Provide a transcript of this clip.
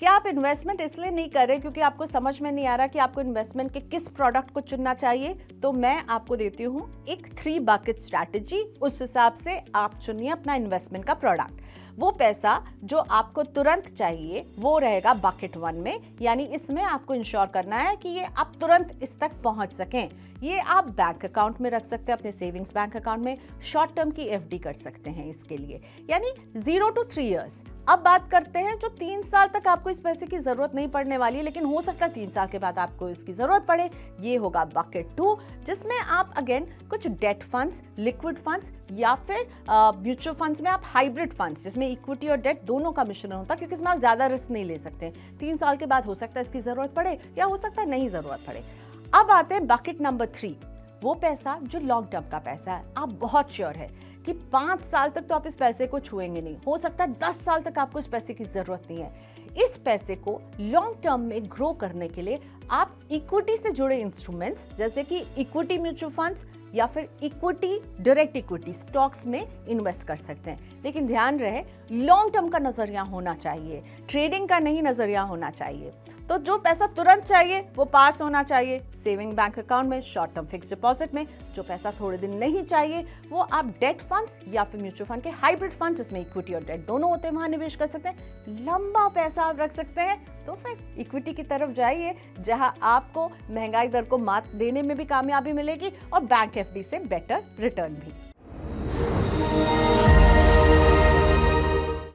क्या आप इन्वेस्टमेंट इसलिए नहीं कर रहे क्योंकि आपको समझ में नहीं आ रहा कि आपको इन्वेस्टमेंट के किस प्रोडक्ट को चुनना चाहिए? तो मैं आपको देती हूँ एक 3 बकेट स्ट्रैटेजी। उस हिसाब से आप चुनिए अपना इन्वेस्टमेंट का प्रोडक्ट। वो पैसा जो आपको तुरंत चाहिए वो रहेगा बकेट 1 में, यानी इसमें आपको इंश्योर करना है कि ये आप तुरंत इस तक पहुंच सकें। ये आप बैंक अकाउंट में रख सकते हैं, अपने सेविंग्स बैंक अकाउंट में, शॉर्ट टर्म की एफडी कर सकते हैं इसके लिए, यानी 0 to 3 इयर्स। अब बात करते हैं जो 3 साल तक आपको इस पैसे की जरूरत नहीं पड़ने वाली है, लेकिन हो सकता है 3 साल के बाद आपको इसकी जरूरत पड़े। ये होगा बकेट 2, जिसमें आप अगेन कुछ डेट फंड्स, लिक्विड फंड्स या फिर म्यूचुअल फंड्स में आप हाइब्रिड फंड्स, जिसमें इक्विटी और डेट दोनों का मिश्रण होता है, क्योंकि इसमें आप ज्यादा रिस्क नहीं ले सकते। 3 साल के बाद हो सकता है इसकी जरूरत पड़े या हो सकता है नहीं जरूरत पड़े। अब आते हैं बकेट नंबर 3, वो पैसा जो लॉन्ग टर्म का पैसा है। आप बहुत श्योर है कि 5 साल तक तो आप इस पैसे को छुएंगे नहीं, हो सकता है 10 साल तक आपको इस पैसे की जरूरत नहीं है। इस पैसे को लॉन्ग टर्म में ग्रो करने के लिए आप इक्विटी से जुड़े इंस्ट्रूमेंट्स जैसे कि इक्विटी म्यूचुअल फंड्स या फिर इक्विटी, डायरेक्ट इक्विटी स्टॉक्स में इन्वेस्ट कर सकते हैं। लेकिन ध्यान रहे, लॉन्ग टर्म का नजरिया होना चाहिए, ट्रेडिंग का नहीं नजरिया होना चाहिए। तो जो पैसा तुरंत चाहिए वो पास होना चाहिए सेविंग बैंक अकाउंट में, शॉर्ट टर्म फिक्स डिपॉजिट में। जो पैसा थोड़े दिन नहीं चाहिए वो आप डेट फंड्स या फिर म्यूचुअल फंड के हाइब्रिड फंड्स, जिसमें इक्विटी और डेट दोनों होते हैं, वहां निवेश कर सकते हैं। लंबा पैसा आप रख सकते हैं तो फिर इक्विटी की तरफ जाइए, जहां आपको महंगाई दर को मात देने में भी कामयाबी मिलेगी और बैंक एफडी से बेटर रिटर्न भी।